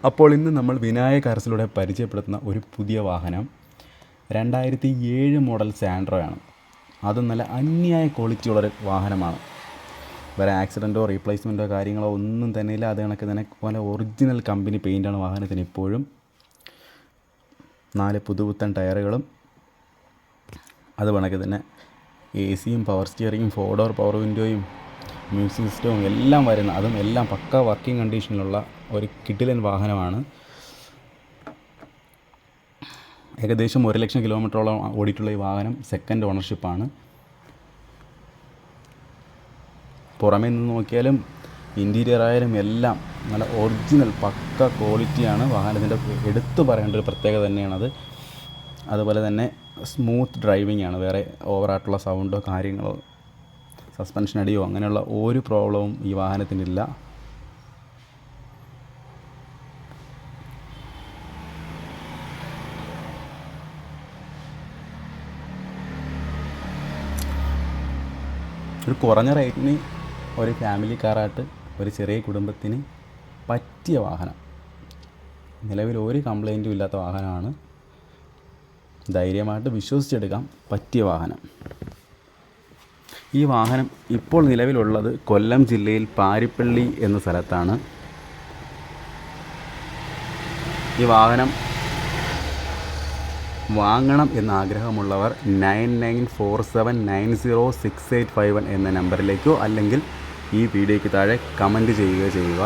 അപ്പോൾ ഇന്ന് നമ്മൾ വിനായക കാർസിലൂടെ പരിചയപ്പെടുത്തുന്ന ഒരു പുതിയ വാഹനം 2007 മോഡൽ സാൻഡ്രോയാണ്. അത് നല്ല അന്യായ ക്വാളിറ്റിയുള്ളൊരു വാഹനമാണ്. വേറെ ആക്സിഡൻറ്റോ റീപ്ലേസ്മെൻറ്റോ കാര്യങ്ങളോ ഒന്നും തന്നെ ഇല്ല. അത് കണക്ക് തന്നെ പോലെ ഒറിജിനൽ കമ്പനി പെയിൻ്റാണ് വാഹനത്തിന് ഇപ്പോഴും. 4 പുതുപുത്തൻ ടയറുകളും അത് കണക്ക് തന്നെ AC-യും പവർ സ്റ്റിയറിങ്ങും 4 ഡോർ പവർ വിൻഡോയും മ്യൂസിക് സിസ്റ്റവും എല്ലാം വരുന്ന, അതും എല്ലാം പക്ക വർക്കിംഗ് കണ്ടീഷനിലുള്ള ഒരു കിടിലൻ വാഹനമാണ്. ഏകദേശം 1 ലക്ഷം കിലോമീറ്ററോളം ഓടിയിട്ടുള്ള ഈ വാഹനം സെക്കൻഡ് ഓണർഷിപ്പാണ്. പുറമേ നിന്ന് നോക്കിയാലും ഇൻറ്റീരിയർ ആയാലും എല്ലാം നല്ല ഒറിജിനൽ പക്ക ക്വാളിറ്റിയാണ്. വാഹനത്തിൻ്റെ എടുത്തു പറയേണ്ട ഒരു പ്രത്യേകത തന്നെയാണത്. അതുപോലെ തന്നെ സ്മൂത്ത് ഡ്രൈവിംഗ് ആണ്. വേറെ ഓവറായിട്ടുള്ള സൗണ്ടോ കാര്യങ്ങളോ സസ്പെൻഷൻ അടിയോ അങ്ങനെയുള്ള ഒരു പ്രോബ്ലവും ഈ വാഹനത്തിനില്ല. ഒരു കുറഞ്ഞ റേറ്റിന് ഒരു ഫാമിലി കാറായിട്ട് ഒരു ചെറിയ കുടുംബത്തിന് പറ്റിയ വാഹനം. നിലവിൽ ഒരു കംപ്ലൈൻറ്റും ഇല്ലാത്ത വാഹനമാണ്. ധൈര്യമായിട്ട് വിശ്വസിച്ചെടുക്കാം പറ്റിയ വാഹനം. ഈ വാഹനം ഇപ്പോൾ നിലവിലുള്ളത് കൊല്ലം ജില്ലയിൽ പാരിപ്പള്ളി എന്ന സ്ഥലത്താണ്. ഈ വാഹനം വാങ്ങണം എന്ന ആഗ്രഹമുള്ളവർ 9947906851 എന്ന നമ്പറിലേക്കോ അല്ലെങ്കിൽ ഈ വീഡിയോയ്ക്ക് താഴെ കമൻറ്റ് ചെയ്യുക.